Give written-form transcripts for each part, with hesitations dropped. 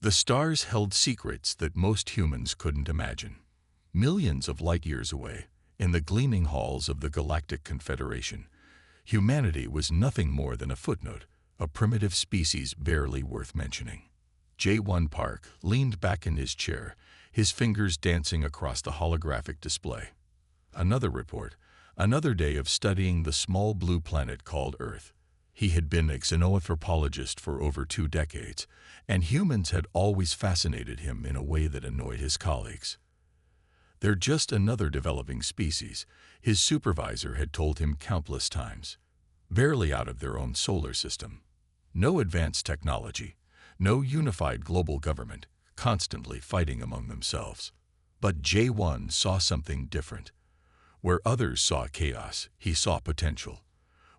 The stars held secrets that most humans couldn't imagine. Millions of light years away, in the gleaming halls of the Galactic Confederation, humanity was nothing more than a footnote, a primitive species barely worth mentioning. J1 Park leaned back in his chair, his fingers dancing across the holographic display. Another report, another day of studying the small blue planet called Earth. He had been a xenoanthropologist for over 2 decades, and humans had always fascinated him in a way that annoyed his colleagues. "They're just another developing species," his supervisor had told him countless times. "Barely out of their own solar system. No advanced technology, no unified global government, constantly fighting among themselves." But J1 saw something different. Where others saw chaos, he saw potential.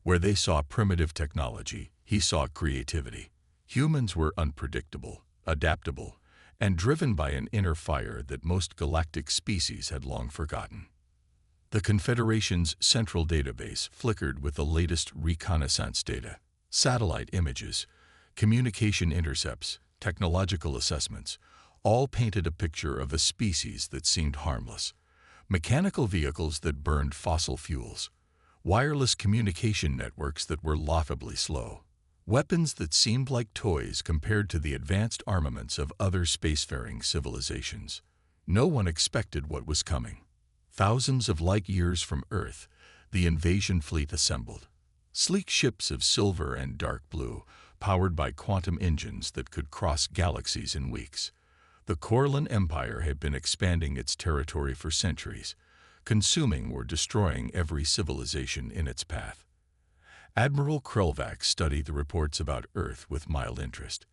Where they saw primitive technology, he saw creativity. Humans were unpredictable, adaptable, and driven by an inner fire that most galactic species had long forgotten. The Confederation's central database flickered with the latest reconnaissance data, satellite images, communication intercepts, technological assessments, all painted a picture of a species that seemed harmless. Mechanical vehicles that burned fossil fuels, wireless communication networks that were laughably slow, weapons that seemed like toys compared to the advanced armaments of other spacefaring civilizations. No one expected what was coming. Thousands of light years from Earth, the invasion fleet assembled. Sleek ships of silver and dark blue, powered by quantum engines that could cross galaxies in weeks. The Corellan Empire had been expanding its territory for centuries, consuming or destroying every civilization in its path. Admiral Krelvac studied the reports about Earth with mild interest.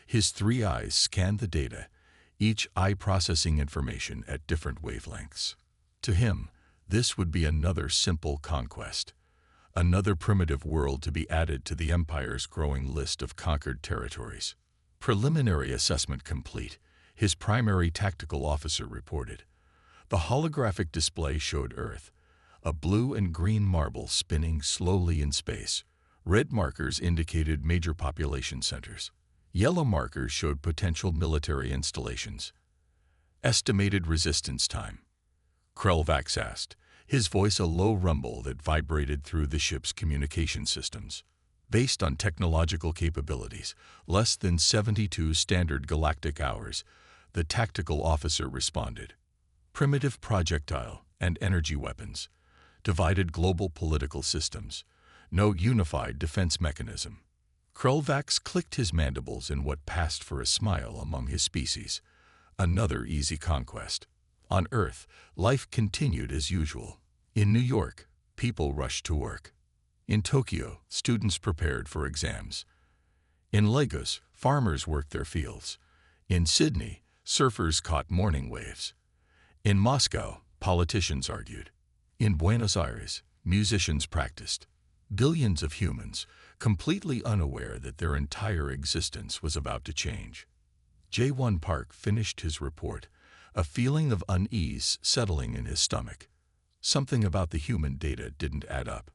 His 3 eyes scanned the data, each eye processing information at different wavelengths. To him, this would be another simple conquest, another primitive world to be added to the Empire's growing list of conquered territories. Preliminary assessment complete, his primary tactical officer reported. The holographic display showed Earth, a blue and green marble spinning slowly in space. Red markers indicated major population centers. Yellow markers showed potential military installations. Estimated resistance time. Krelvac asked, his voice a low rumble that vibrated through the ship's communication systems. Based on technological capabilities, less than 72 standard galactic hours, the tactical officer responded. Primitive projectile and energy weapons, divided global political systems, no unified defense mechanism. Krelvac clicked his mandibles in what passed for a smile among his species. Another easy conquest. On Earth, life continued as usual. In New York, people rushed to work. In Tokyo, students prepared for exams. In Lagos, farmers worked their fields. In Sydney, surfers caught morning waves. In Moscow, politicians argued. In Buenos Aires, musicians practiced. Billions of humans, completely unaware that their entire existence was about to change. J1 Park finished his report, a feeling of unease settling in his stomach. Something about the human data didn't add up.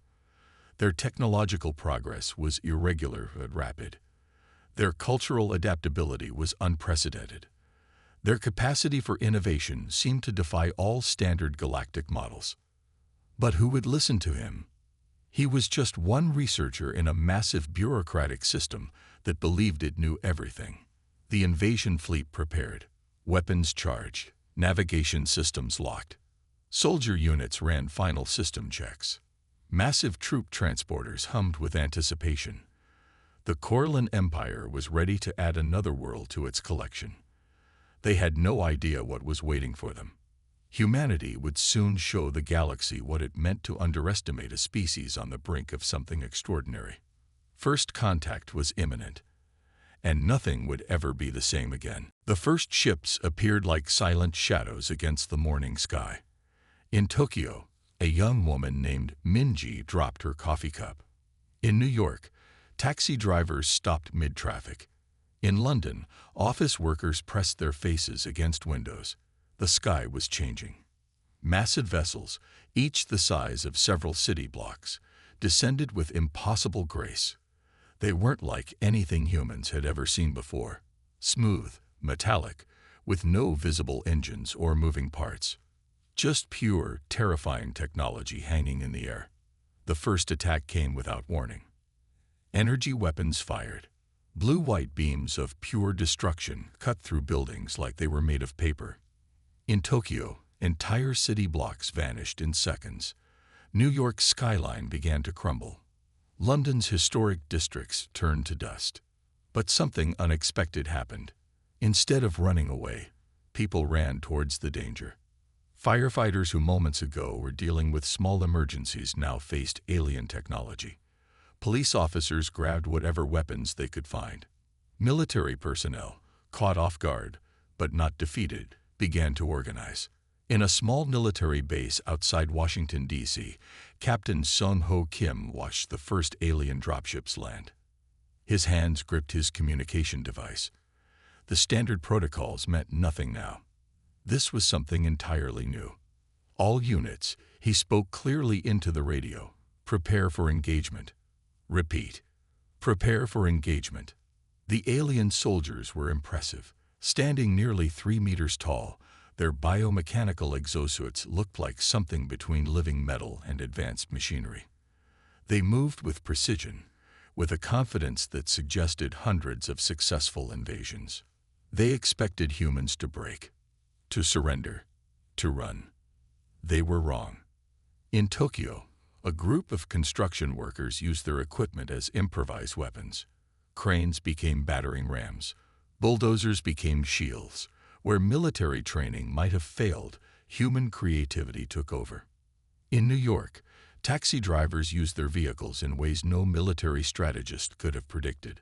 Their technological progress was irregular but rapid. Their cultural adaptability was unprecedented. Their capacity for innovation seemed to defy all standard galactic models. But who would listen to him? He was just one researcher in a massive bureaucratic system that believed it knew everything. The invasion fleet prepared, weapons charged, navigation systems locked. Soldier units ran final system checks. Massive troop transporters hummed with anticipation. The Corellan Empire was ready to add another world to its collection. They had no idea what was waiting for them. Humanity would soon show the galaxy what it meant to underestimate a species on the brink of something extraordinary. First contact was imminent, and nothing would ever be the same again. The first ships appeared like silent shadows against the morning sky. In Tokyo, a young woman named Minji dropped her coffee cup. In New York, taxi drivers stopped mid-traffic. In London, office workers pressed their faces against windows. The sky was changing. Massive vessels, each the size of several city blocks, descended with impossible grace. They weren't like anything humans had ever seen before. Smooth, metallic, with no visible engines or moving parts. Just pure, terrifying technology hanging in the air. The first attack came without warning. Energy weapons fired. Blue-white beams of pure destruction cut through buildings like they were made of paper. In Tokyo, entire city blocks vanished in seconds. New York's skyline began to crumble. London's historic districts turned to dust. But something unexpected happened. Instead of running away, people ran towards the danger. Firefighters who moments ago were dealing with small emergencies now faced alien technology. Police officers grabbed whatever weapons they could find. Military personnel, caught off guard, but not defeated, began to organize. In a small military base outside Washington, D.C., Captain Sung-Ho Kim watched the first alien dropships land. His hands gripped his communication device. The standard protocols meant nothing now. This was something entirely new. All units, he spoke clearly into the radio. Prepare for engagement. Repeat. Prepare for engagement. The alien soldiers were impressive. Standing nearly 3 meters tall, their biomechanical exosuits looked like something between living metal and advanced machinery. They moved with precision, with a confidence that suggested hundreds of successful invasions. They expected humans to break, to surrender, to run. They were wrong. In Tokyo, a group of construction workers used their equipment as improvised weapons. Cranes became battering rams. Bulldozers became shields. Where military training might have failed, human creativity took over. In New York, taxi drivers used their vehicles in ways no military strategist could have predicted.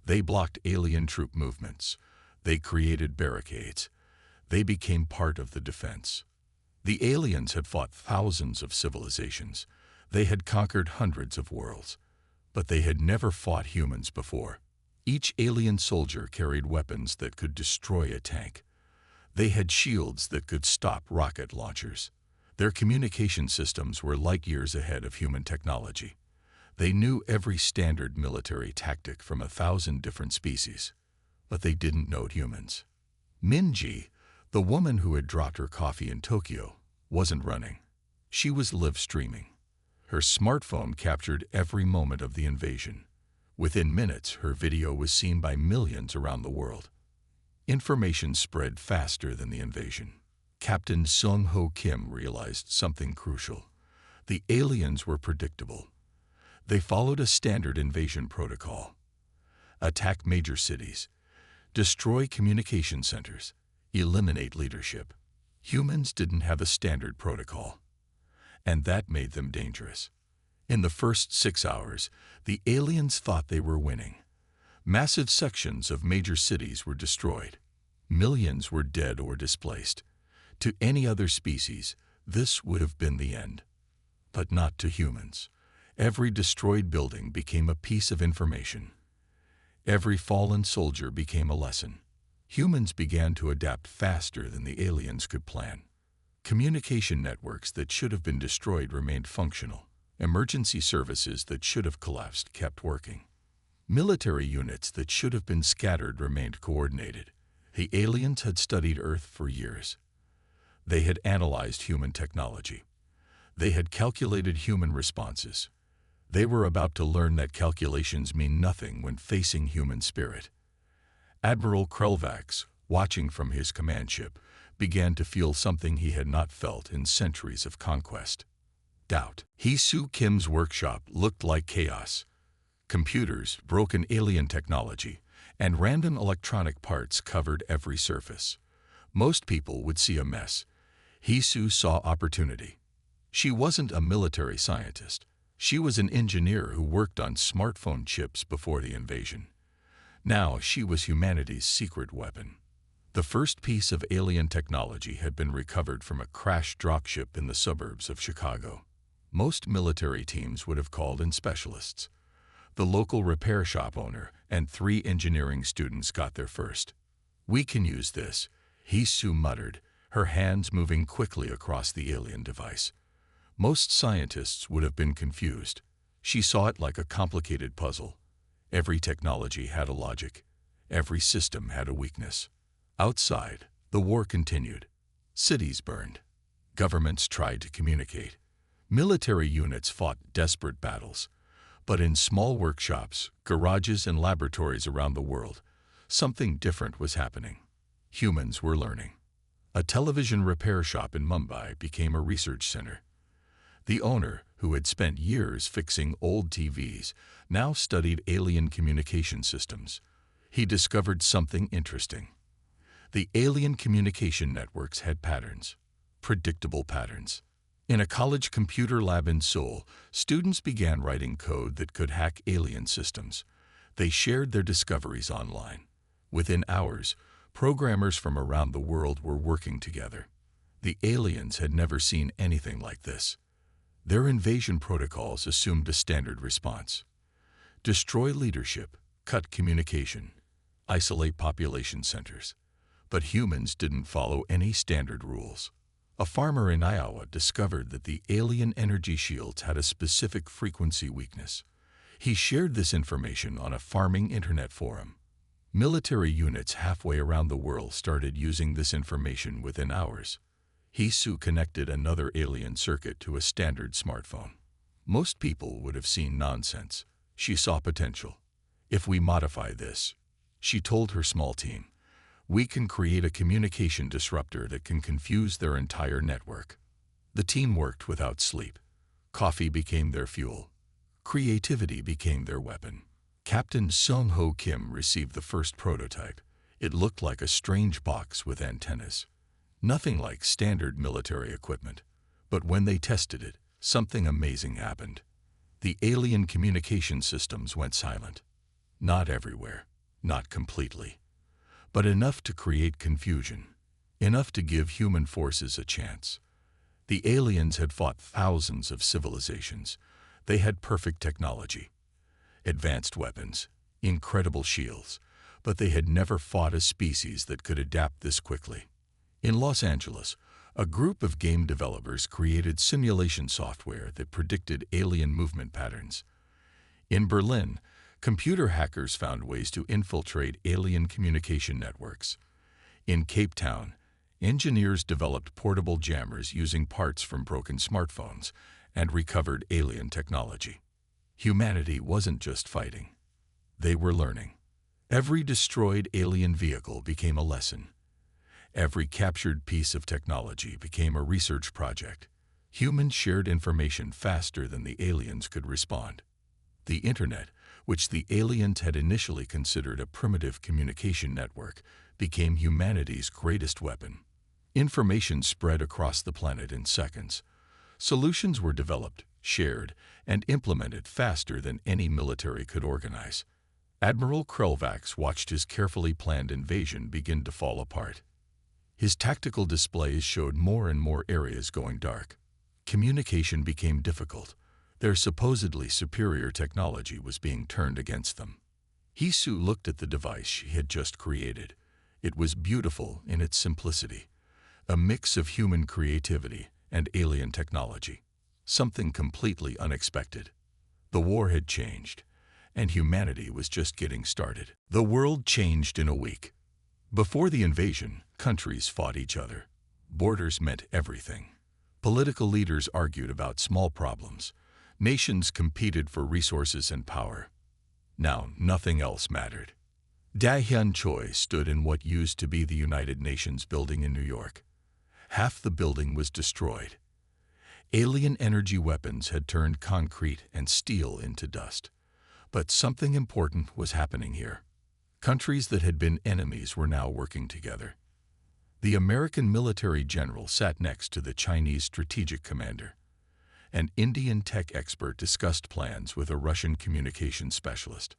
They blocked alien troop movements. They created barricades. They became part of the defense. The aliens had fought thousands of civilizations. They had conquered hundreds of worlds. But they had never fought humans before. Each alien soldier carried weapons that could destroy a tank. They had shields that could stop rocket launchers. Their communication systems were light years ahead of human technology. They knew every standard military tactic from 1,000 different species. But they didn't know humans. Minji, the woman who had dropped her coffee in Tokyo, wasn't running. She was live streaming. Her smartphone captured every moment of the invasion. Within minutes, her video was seen by millions around the world. Information spread faster than the invasion. Captain Sung-Ho Kim realized something crucial. The aliens were predictable. They followed a standard invasion protocol. Attack major cities. Destroy communication centers. Eliminate leadership. Humans didn't have a standard protocol. And that made them dangerous. In the first 6 hours, the aliens thought they were winning. Massive sections of major cities were destroyed. Millions were dead or displaced. To any other species, this would have been the end. But not to humans. Every destroyed building became a piece of information. Every fallen soldier became a lesson. Humans began to adapt faster than the aliens could plan. Communication networks that should have been destroyed remained functional. Emergency services that should have collapsed kept working. Military units that should have been scattered remained coordinated. The aliens had studied Earth for years. They had analyzed human technology. They had calculated human responses. They were about to learn that calculations mean nothing when facing human spirit. Admiral Krelvax, watching from his command ship, began to feel something he had not felt in centuries of conquest. Doubt. Hee-Soo Kim's workshop looked like chaos. Computers, broken alien technology, and random electronic parts covered every surface. Most people would see a mess. Hee-Soo saw opportunity. She wasn't a military scientist. She was an engineer who worked on smartphone chips before the invasion. Now she was humanity's secret weapon. The first piece of alien technology had been recovered from a crashed dropship in the suburbs of Chicago. Most military teams would have called in specialists. The local repair shop owner and 3 engineering students got there first. "We can use this," Hee-Soo muttered, her hands moving quickly across the alien device. Most scientists would have been confused. She saw it like a complicated puzzle. Every technology had a logic. Every system had a weakness. Outside, the war continued. Cities burned. Governments tried to communicate. Military units fought desperate battles. But in small workshops, garages, and laboratories around the world, something different was happening. Humans were learning. A television repair shop in Mumbai became a research center. The owner, who had spent years fixing old TVs, now studied alien communication systems. He discovered something interesting. The alien communication networks had patterns, predictable patterns. In a college computer lab in Seoul, students began writing code that could hack alien systems. They shared their discoveries online. Within hours, programmers from around the world were working together. The aliens had never seen anything like this. Their invasion protocols assumed a standard response: destroy leadership, cut communication, isolate population centers. But humans didn't follow any standard rules. A farmer in Iowa discovered that the alien energy shields had a specific frequency weakness. He shared this information on a farming internet forum. Military units halfway around the world started using this information within hours. Hisu connected another alien circuit to a standard smartphone. Most people would have seen nonsense. She saw potential. If we modify this, she told her small team, we can create a communication disruptor that can confuse their entire network. The team worked without sleep. Coffee became their fuel. Creativity became their weapon. Captain Sung-Ho Kim received the first prototype. It looked like a strange box with antennas. Nothing like standard military equipment. But when they tested it, something amazing happened. The alien communication systems went silent. Not everywhere, not completely, but enough to create confusion, enough to give human forces a chance. The aliens had fought thousands of civilizations. They had perfect technology, advanced weapons, incredible shields, but they had never fought a species that could adapt this quickly. In Los Angeles, a group of game developers created simulation software that predicted alien movement patterns. In Berlin, computer hackers found ways to infiltrate alien communication networks. In Cape Town, engineers developed portable jammers using parts from broken smartphones and recovered alien technology. Humanity wasn't just fighting. They were learning. Every destroyed alien vehicle became a lesson. Every captured piece of technology became a research project. Humans shared information faster than the aliens could respond. The Internet, which the aliens had initially considered a primitive communication network, became humanity's greatest weapon. Information spread across the planet in seconds. Solutions were developed, shared, and implemented faster than any military could organize. Admiral Krelvax watched his carefully planned invasion begin to fall apart. His tactical displays showed more and more areas going dark. Communication became difficult. Their supposedly superior technology was being turned against them. Hisu looked at the device she had just created. It was beautiful in its simplicity, a mix of human creativity and alien technology, something completely unexpected. The war had changed, and humanity was just getting started. The world changed in a week. Before the invasion, countries fought each other. Borders meant everything. Political leaders argued about small problems. Nations competed for resources and power. Now, nothing else mattered. Dahyun Choi stood in what used to be the United Nations building in New York. Half the building was destroyed. Alien energy weapons had turned concrete and steel into dust. But something important was happening here. Countries that had been enemies were now working together. The American military general sat next to the Chinese strategic commander. An Indian tech expert discussed plans with a Russian communications specialist.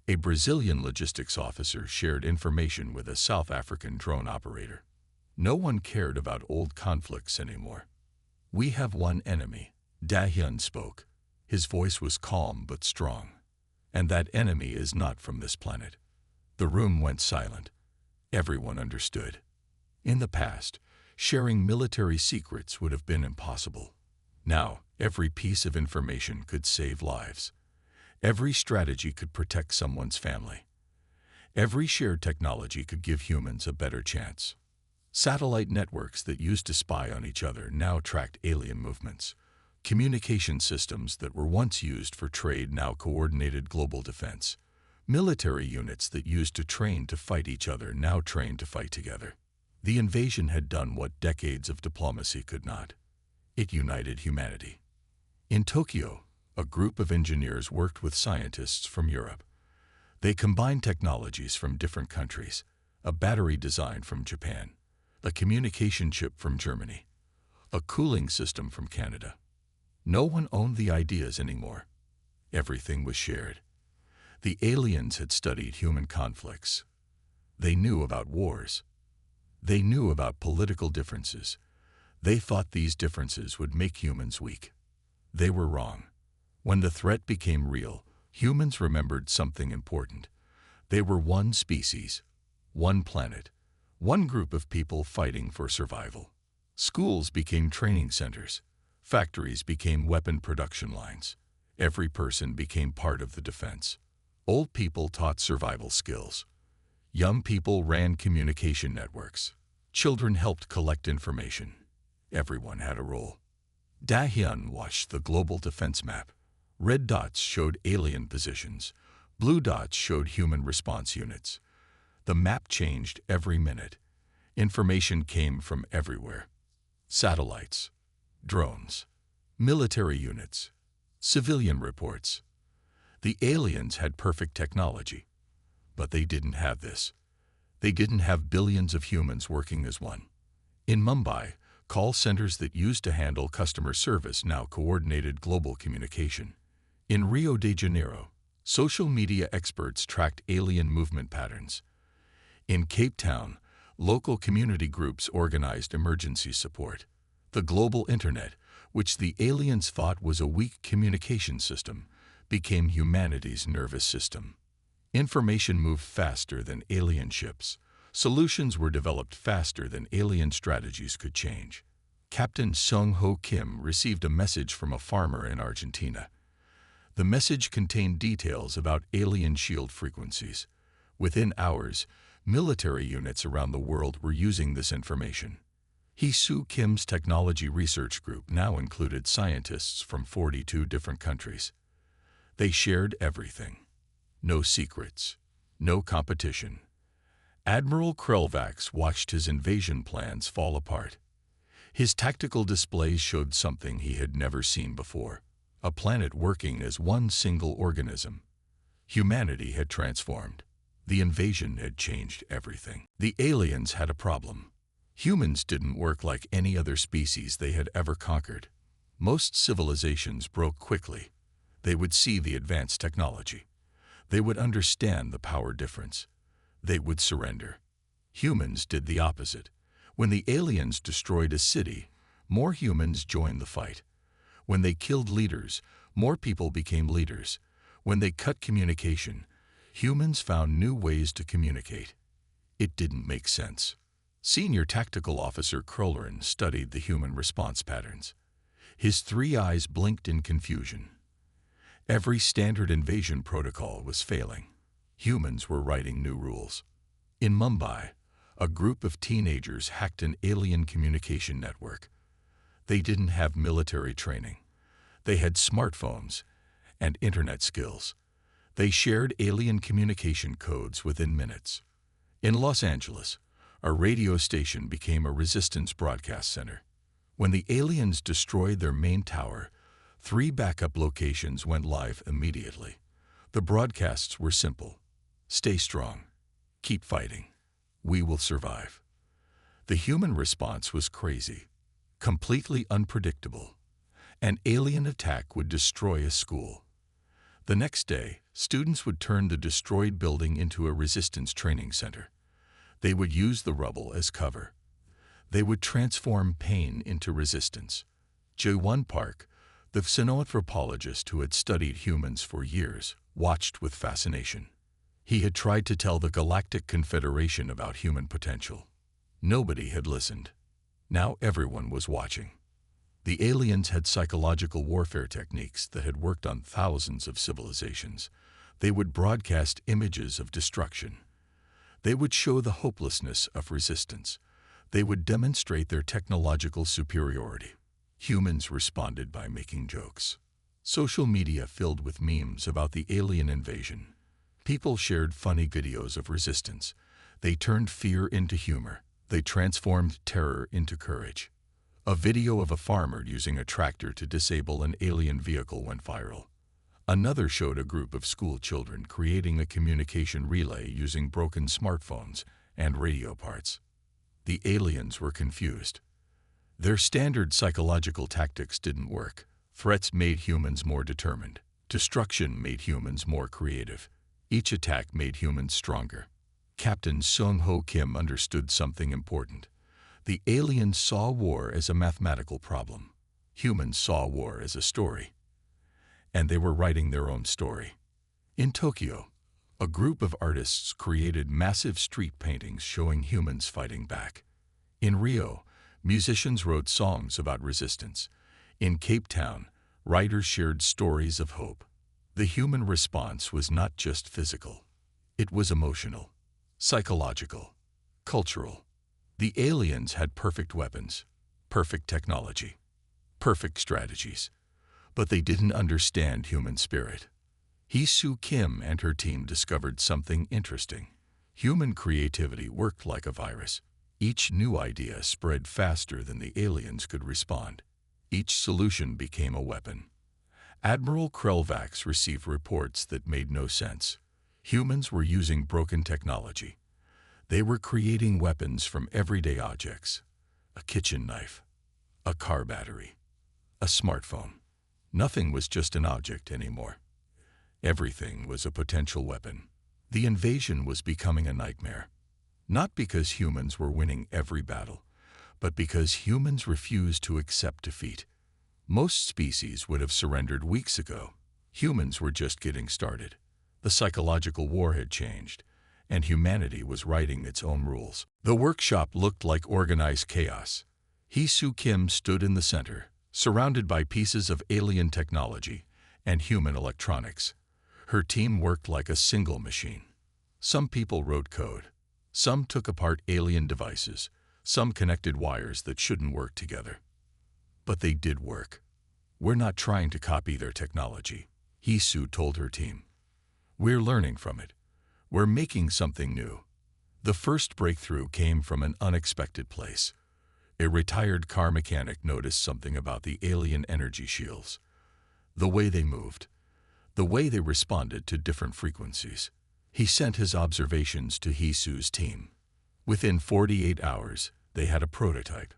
A Brazilian logistics officer shared information with a South African drone operator. No one cared about old conflicts anymore. We have one enemy, Dahyun spoke. His voice was calm but strong. And that enemy is not from this planet. The room went silent. Everyone understood. In the past, sharing military secrets would have been impossible. Now, every piece of information could save lives. Every strategy could protect someone's family. Every shared technology could give humans a better chance. Satellite networks that used to spy on each other now tracked alien movements. Communication systems that were once used for trade now coordinated global defense. Military units that used to train to fight each other now trained to fight together. The invasion had done what decades of diplomacy could not. It united humanity. In Tokyo, a group of engineers worked with scientists from Europe. They combined technologies from different countries, a battery design from Japan, a communication chip from Germany, a cooling system from Canada. No one owned the ideas anymore. Everything was shared. The aliens had studied human conflicts. They knew about wars. They knew about political differences. They thought these differences would make humans weak. They were wrong. When the threat became real, humans remembered something important. They were one species, one planet, one group of people fighting for survival. Schools became training centers. Factories became weapon production lines. Every person became part of the defense. Old people taught survival skills. Young people ran communication networks. Children helped collect information. Everyone had a role. Da-hyun watched the global defense map. Red dots showed alien positions. Blue dots showed human response units. The map changed every minute. Information came from everywhere. Satellites, drones, military units, civilian reports. The aliens had perfect technology, but they didn't have this. They didn't have billions of humans working as one. In Mumbai, call centers that used to handle customer service now coordinated global communication. In Rio de Janeiro, social media experts tracked alien movement patterns. In Cape Town, local community groups organized emergency support. The global internet, which the aliens thought was a weak communication system, became humanity's nervous system. Information moved faster than alien ships. Solutions were developed faster than alien strategies could change. Captain Sung Ho Kim received a message from a farmer in Argentina. The message contained details about alien shield frequencies. Within hours, military units around the world were using this information. Hee-Soo Kim's technology research group now included scientists from 42 different countries. They shared everything. No secrets. No competition. Admiral Krelvax watched his invasion plans fall apart. His tactical displays showed something he had never seen before. A planet working as one single organism. Humanity had transformed. The invasion had changed everything. The aliens had a problem. Humans didn't work like any other species they had ever conquered. Most civilizations broke quickly. They would see the advanced technology. They would understand the power difference. They would surrender. Humans did the opposite. When the aliens destroyed a city, more humans joined the fight. When they killed leaders, more people became leaders. When they cut communication, humans found new ways to communicate. It didn't make sense. Senior Tactical Officer Krollerin studied the human response patterns. His 3 eyes blinked in confusion. Every standard invasion protocol was failing. Humans were writing new rules. In Mumbai, a group of teenagers hacked an alien communication network. They didn't have military training. They had smartphones and internet skills. They shared alien communication codes within minutes. In Los Angeles, a radio station became a resistance broadcast center. When the aliens destroyed their main tower, 3 backup locations went live immediately. The broadcasts were simple. Stay strong. Keep fighting. We will survive. The human response was crazy, completely unpredictable. An alien attack would destroy a school. The next day, students would turn the destroyed building into a resistance training center. They would use the rubble as cover. They would transform pain into resistance. Jae-won Park, the xenoanthropologist who had studied humans for years, watched with fascination. He had tried to tell the Galactic Confederation about human potential. Nobody had listened. Now everyone was watching. The aliens had psychological warfare techniques that had worked on thousands of civilizations. They would broadcast images of destruction. They would show the hopelessness of resistance. They would demonstrate their technological superiority. Humans responded by making jokes. Social media filled with memes about the alien invasion. People shared funny videos of resistance. They turned fear into humor. They transformed terror into courage. A video of a farmer using a tractor to disable an alien vehicle went viral. Another showed a group of school children creating a communication relay using broken smartphones and radio parts. The aliens were confused. Their standard psychological tactics didn't work. Threats made humans more determined. Destruction made humans more creative. Each attack made humans stronger. Captain Sung Ho Kim understood something important. The aliens saw war as a mathematical problem. Humans saw war as a story. And they were writing their own story. In Tokyo, a group of artists created massive street paintings showing humans fighting back. In Rio, musicians wrote songs about resistance. In Cape Town, writers shared stories of hope. The human response was not just physical. It was emotional, psychological, cultural. The aliens had perfect weapons, perfect technology, perfect strategies, but they didn't understand human spirit. Hee-Soo Kim and her team discovered something interesting. Human creativity worked like a virus. Each new idea spread faster than the aliens could respond. Each solution became a weapon. Admiral Krelvax received reports that made no sense. Humans were using broken technology. They were creating weapons from everyday objects. A kitchen knife, a car battery, a smartphone. Nothing was just an object anymore. Everything was a potential weapon. The invasion was becoming a nightmare. Not because humans were winning every battle, but because humans refused to accept defeat. Most species would have surrendered weeks ago. Humans were just getting started. The psychological war had changed, and humanity was writing its own rules. The workshop looked like organized chaos. Hee-Soo Kim stood in the center, surrounded by pieces of alien technology and human electronics. Her team worked like a single machine. Some people wrote code. Some took apart alien devices. Some connected wires that shouldn't work together. But they did work. We're not trying to copy their technology, Hee-Soo told her team. We're learning from it. We're making something new. The first breakthrough came from an unexpected place. A retired car mechanic noticed something about the alien energy shields. The way they moved. The way they responded to different frequencies. He sent his observations to Hee-Soo's team. Within 48 hours, they had a prototype.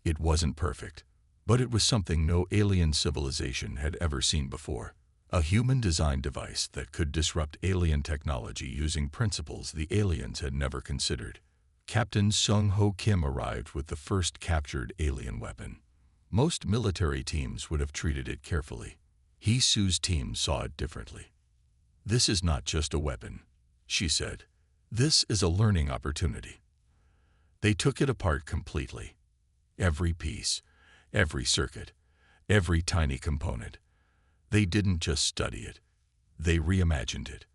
It wasn't perfect, but it was something no alien civilization had ever seen before. A human-designed device that could disrupt alien technology using principles the aliens had never considered. Captain Sung Ho Kim arrived with the first captured alien weapon. Most military teams would have treated it carefully. Hee-Soo's team saw it differently. This is not just a weapon, she said. This is a learning opportunity. They took it apart completely. Every piece, every circuit, every tiny component. They didn't just study it. They reimagined it.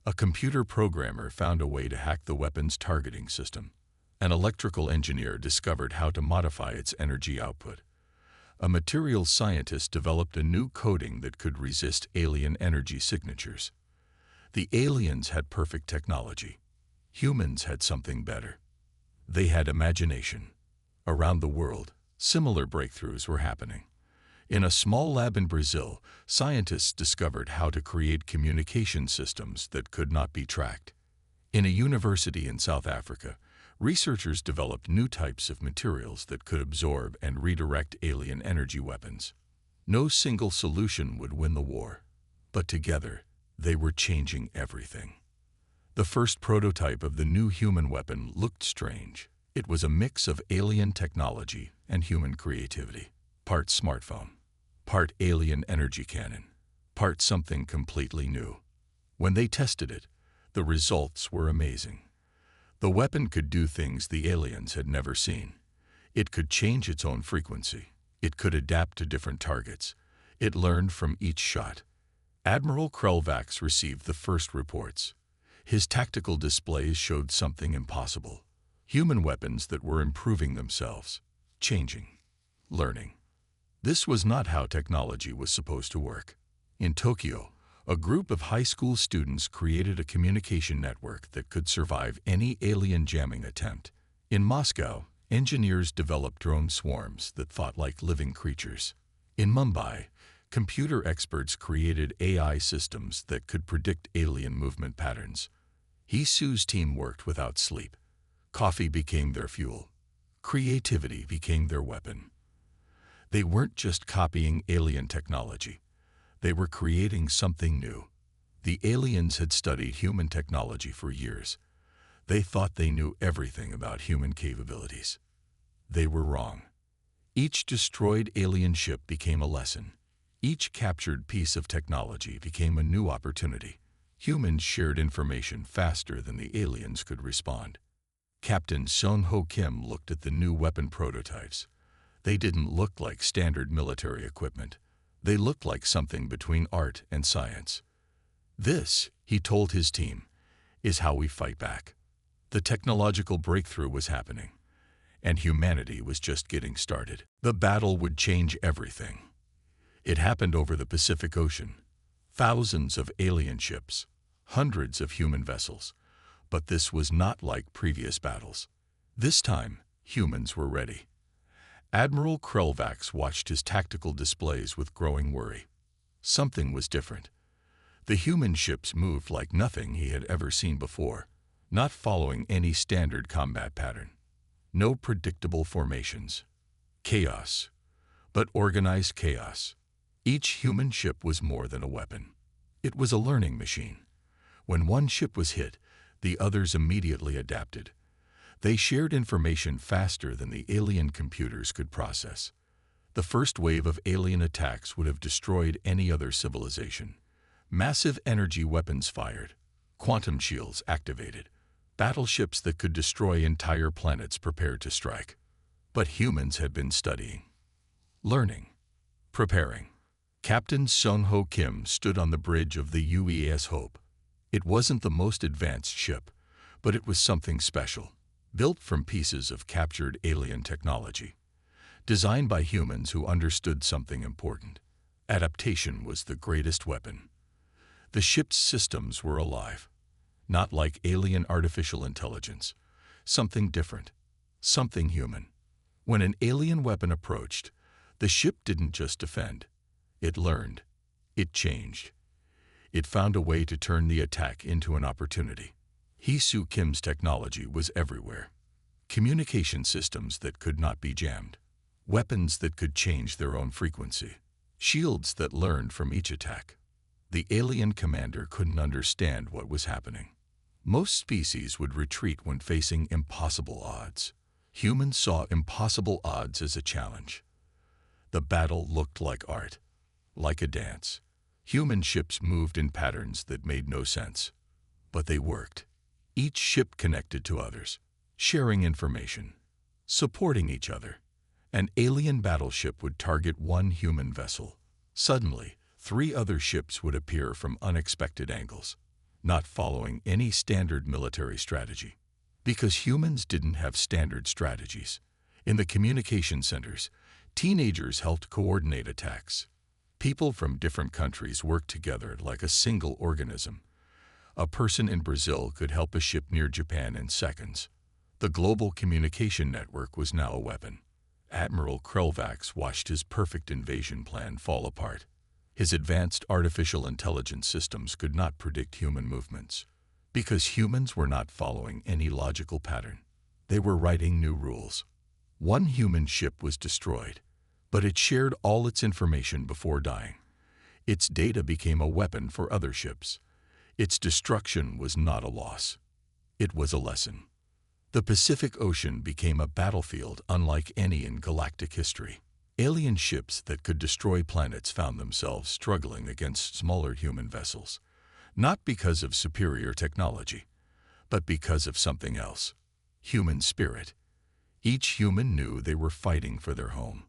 A computer programmer found a way to hack the weapon's targeting system. An electrical engineer discovered how to modify its energy output. A materials scientist developed a new coating that could resist alien energy signatures. The aliens had perfect technology. Humans had something better. They had imagination. Around the world, similar breakthroughs were happening. In a small lab in Brazil, scientists discovered how to create communication systems that could not be tracked. In a university in South Africa, researchers developed new types of materials that could absorb and redirect alien energy weapons. No single solution would win the war, but together, they were changing everything. The first prototype of the new human weapon looked strange. It was a mix of alien technology and human creativity. Part smartphone, part alien energy cannon, part something completely new. When they tested it, the results were amazing. The weapon could do things the aliens had never seen. It could change its own frequency. It could adapt to different targets. It learned from each shot. Admiral Krelvax received the first reports. His tactical displays showed something impossible. Human weapons that were improving themselves, changing, learning. This was not how technology was supposed to work. In Tokyo, a group of high school students created a communication network that could survive any alien jamming attempt. In Moscow, engineers developed drone swarms that fought like living creatures. In Mumbai, computer experts created AI systems that could predict alien movement patterns. Hisu's team worked without sleep. Coffee became their fuel. Creativity became their weapon. They weren't just copying alien technology. They were creating something new. The aliens had studied human technology for years. They thought they knew everything about human capabilities. They were wrong. Each destroyed alien ship became a lesson. Each captured piece of technology became a new opportunity. Humans shared information faster than the aliens could respond. Captain Sung Ho Kim looked at the new weapon prototypes. They didn't look like standard military equipment. They looked like something between art and science. This, he told his team, is how we fight back. The technological breakthrough was happening, and humanity was just getting started. The battle would change everything. It happened over the Pacific Ocean. Thousands of alien ships, hundreds of human vessels. But this was not like previous battles. This time, humans were ready. Admiral Krelvax watched his tactical displays with growing worry. Something was different. The human ships moved like nothing he had ever seen before, not following any standard combat pattern. No predictable formations. Chaos, but organized chaos. Each human ship was more than a weapon. It was a learning machine. When one ship was hit, the others immediately adapted. They shared information faster than the alien computers could process. The first wave of alien attacks would have destroyed any other civilization. Massive energy weapons fired, quantum shields activated, battleships that could destroy entire planets prepared to strike. But humans had been studying, learning, preparing. Captain Sung Ho Kim stood on the bridge of the UES Hope. It wasn't the most advanced ship, but it was something special. Built from pieces of captured alien technology. Designed by humans who understood something important. Adaptation was the greatest weapon. The ship's systems were alive. Not like alien artificial intelligence. Something different. Something human. When an alien weapon approached, the ship didn't just defend. It learned. It changed. It found a way to turn the attack into an opportunity. Hisu Kim's technology was everywhere. Communication systems that could not be jammed. Weapons that could change their own frequency. Shields that learned from each attack. The alien commander couldn't understand what was happening. Most species would retreat when facing impossible odds. Humans saw impossible odds as a challenge. The battle looked like art, like a dance. Human ships moved in patterns that made no sense, but they worked. Each ship connected to others, sharing information, supporting each other. An alien battleship would target one human vessel. Suddenly, 3 other ships would appear from unexpected angles, not following any standard military strategy. Because humans didn't have standard strategies. In the communication centers, teenagers helped coordinate attacks. People from different countries worked together like a single organism. A person in Brazil could help a ship near Japan in seconds. The global communication network was now a weapon. Admiral Krelvax watched his perfect invasion plan fall apart. His advanced artificial intelligence systems could not predict human movements. Because humans were not following any logical pattern. They were writing new rules. One human ship was destroyed, but it shared all its information before dying. Its data became a weapon for other ships. Its destruction was not a loss. It was a lesson. The Pacific Ocean became a battlefield unlike any in galactic history. Alien ships that could destroy planets found themselves struggling against smaller human vessels, not because of superior technology, but because of something else. Human spirit. Each human knew they were fighting for their home,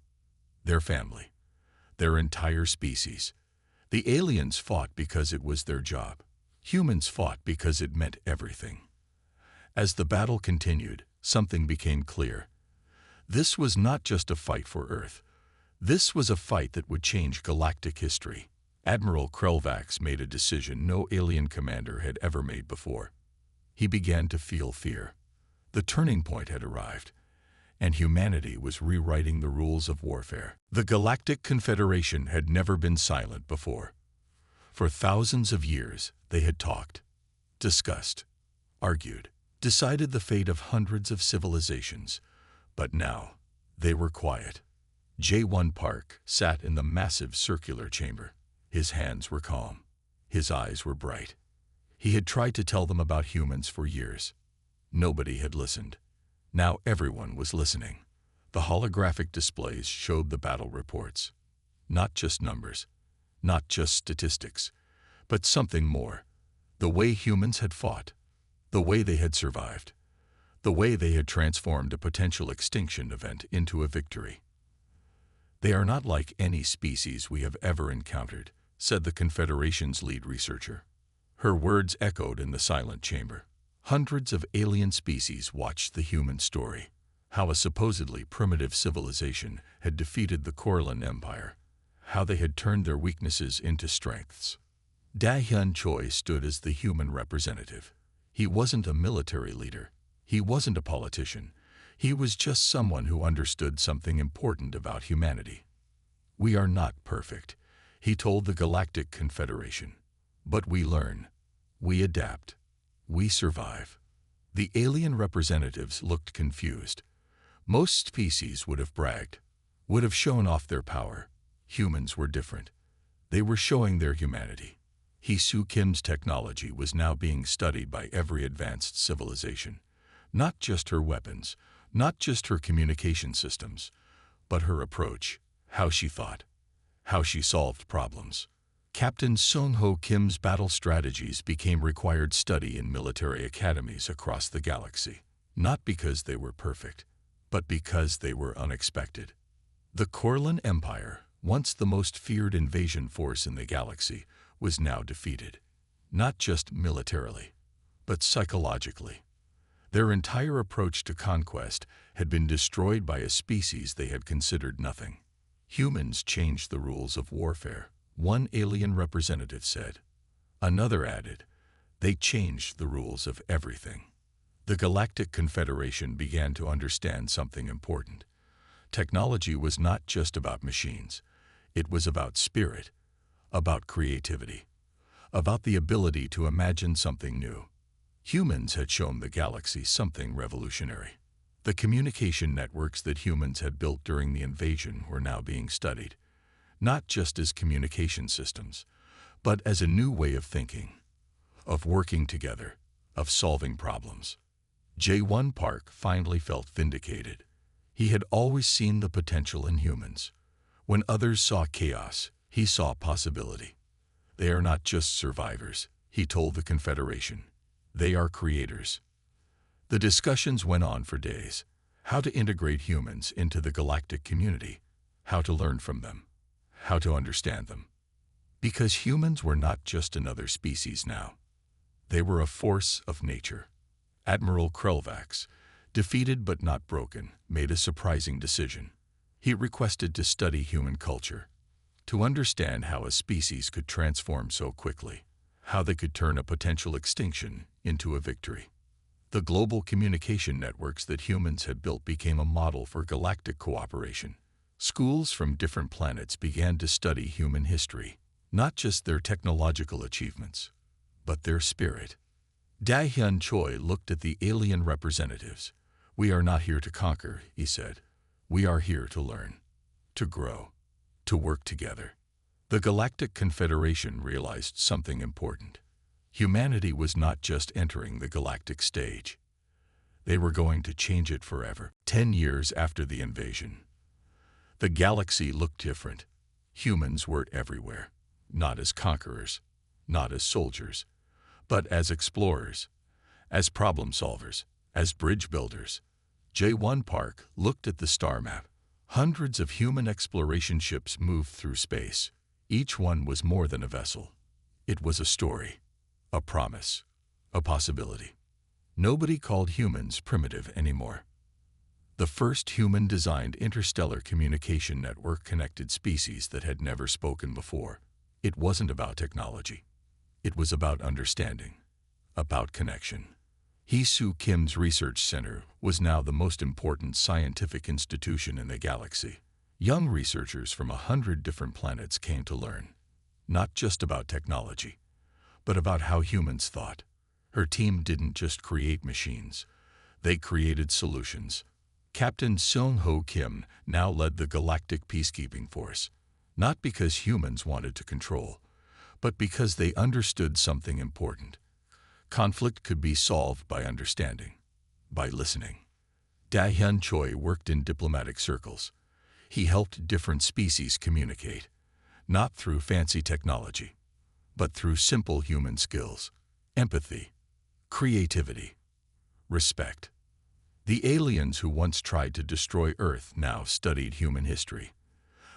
their family, their entire species. The aliens fought because it was their job. Humans fought because it meant everything. As the battle continued, something became clear. This was not just a fight for Earth. This was a fight that would change galactic history. Admiral Krelvax made a decision no alien commander had ever made before. He began to feel fear. The turning point had arrived, and humanity was rewriting the rules of warfare. The Galactic Confederation had never been silent before. For thousands of years, they had talked, discussed, argued, decided the fate of hundreds of civilizations. But now, they were quiet. J1 Park sat in the massive circular chamber. His hands were calm. His eyes were bright. He had tried to tell them about humans for years. Nobody had listened. Now everyone was listening. The holographic displays showed the battle reports. Not just numbers, not just statistics, but something more. The way humans had fought, the way they had survived, the way they had transformed a potential extinction event into a victory. "They are not like any species we have ever encountered," said the Confederation's lead researcher. Her words echoed in the silent chamber. Hundreds of alien species watched the human story, how a supposedly primitive civilization had defeated the Corlin Empire, how they had turned their weaknesses into strengths. Da-hyun Choi stood as the human representative. He wasn't a military leader. He wasn't a politician. He was just someone who understood something important about humanity. "We are not perfect," he told the Galactic Confederation. "But we learn. We adapt. We survive." The alien representatives looked confused. Most species would have bragged, would have shown off their power. Humans were different. They were showing their humanity. Hee-Soo Kim's technology was now being studied by every advanced civilization. Not just her weapons, not just her communication systems, but her approach, how she thought, how she solved problems. Captain Sung-Ho Kim's battle strategies became required study in military academies across the galaxy, not because they were perfect, but because they were unexpected. The Corlin Empire, once the most feared invasion force in the galaxy, was now defeated, not just militarily, but psychologically. Their entire approach to conquest had been destroyed by a species they had considered nothing. "Humans changed the rules of warfare," one alien representative said. Another added, "They changed the rules of everything." The Galactic Confederation began to understand something important. Technology was not just about machines. It was about spirit, about creativity, about the ability to imagine something new. Humans had shown the galaxy something revolutionary. The communication networks that humans had built during the invasion were now being studied, not just as communication systems, but as a new way of thinking, of working together, of solving problems. J1 Park finally felt vindicated. He had always seen the potential in humans. When others saw chaos, he saw possibility. "They are not just survivors," he told the Confederation. "They are creators." The discussions went on for days. How to integrate humans into the galactic community, how to learn from them, how to understand them. Because humans were not just another species now. They were a force of nature. Admiral Krelvax, defeated but not broken, made a surprising decision. He requested to study human culture, to understand how a species could transform so quickly, how they could turn a potential extinction into a victory. The global communication networks that humans had built became a model for galactic cooperation. Schools from different planets began to study human history, not just their technological achievements, but their spirit. Da-hyun Choi looked at the alien representatives. "We are not here to conquer," he said. "We are here to learn, to grow, to work together." The Galactic Confederation realized something important. Humanity was not just entering the galactic stage. They were going to change it forever. 10 years after the invasion, the galaxy looked different. Humans were everywhere, not as conquerors, not as soldiers, but as explorers, as problem solvers, as bridge builders. J1 Park looked at the star map. Hundreds of human exploration ships moved through space. Each one was more than a vessel. It was a story. a promise, a possibility. Nobody called humans primitive anymore. The first human-designed interstellar communication network connected species that had never spoken before. It wasn't about technology. It was about understanding, about connection. Hee-Soo Kim's research center was now the most important scientific institution in the galaxy. Young researchers from 100 different planets came to learn, not just about technology, but about how humans thought. Her team didn't just create machines. They created solutions. Captain Seung-Ho Kim now led the Galactic Peacekeeping Force, not because humans wanted to control, but because they understood something important. Conflict could be solved by understanding, by listening. Da-Hyun Choi worked in diplomatic circles. He helped different species communicate, not through fancy technology, but through simple human skills, empathy, creativity, respect. The aliens who once tried to destroy Earth now studied human history.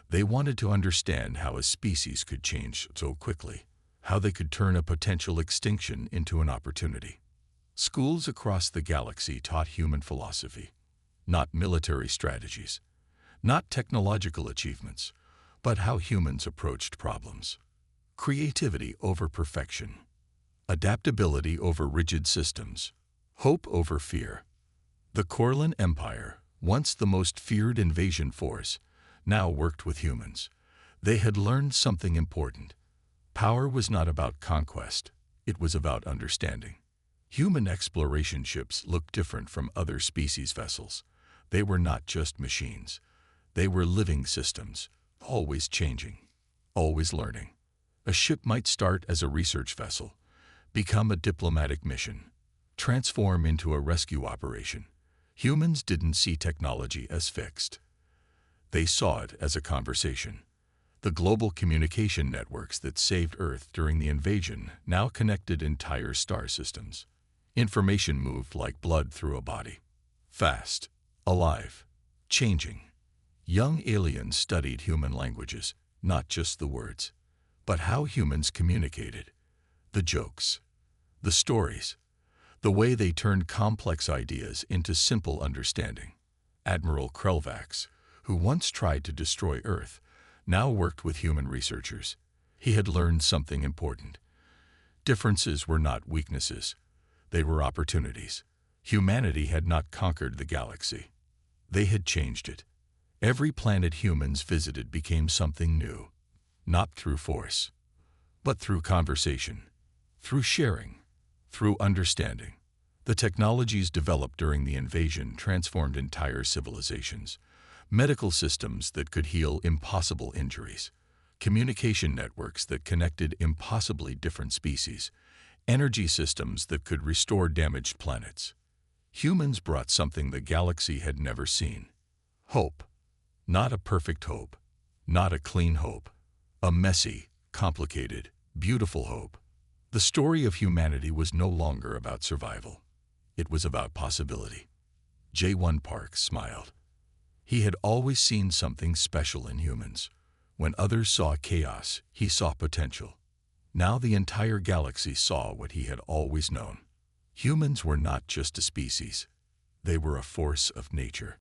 They wanted to understand how a species could change so quickly, how they could turn a potential extinction into an opportunity. Schools across the galaxy taught human philosophy, not military strategies, not technological achievements, but how humans approached problems. Creativity over perfection, adaptability over rigid systems, hope over fear. The Corlin Empire, once the most feared invasion force, now worked with humans. They had learned something important. Power was not about conquest, it was about understanding. Human exploration ships looked different from other species' vessels. They were not just machines. They were living systems, always changing, always learning. A ship might start as a research vessel, become a diplomatic mission, transform into a rescue operation. Humans didn't see technology as fixed. They saw it as a conversation. The global communication networks that saved Earth during the invasion now connected entire star systems. Information moved like blood through a body. Fast, alive, changing. Young aliens studied human languages, not just the words, but how humans communicated. The jokes, the stories, the way they turned complex ideas into simple understanding. Admiral Krelvax, who once tried to destroy Earth, now worked with human researchers. He had learned something important. Differences were not weaknesses. They were opportunities. Humanity had not conquered the galaxy. They had changed it. Every planet humans visited became something new, not through force, but through conversation, through sharing, through understanding. The technologies developed during the invasion transformed entire civilizations. Medical systems that could heal impossible injuries, communication networks that connected impossibly different species, energy systems that could restore damaged planets. Humans brought something the galaxy had never seen. Hope. Not a perfect hope, not a clean hope, a messy, complicated, beautiful hope. The story of humanity was no longer about survival. It was about possibility. Jae-Won Park smiled. He had always seen something special in humans. When others saw chaos, he saw potential. Now the entire galaxy saw what he had always known. Humans were not just a species. They were a force of nature.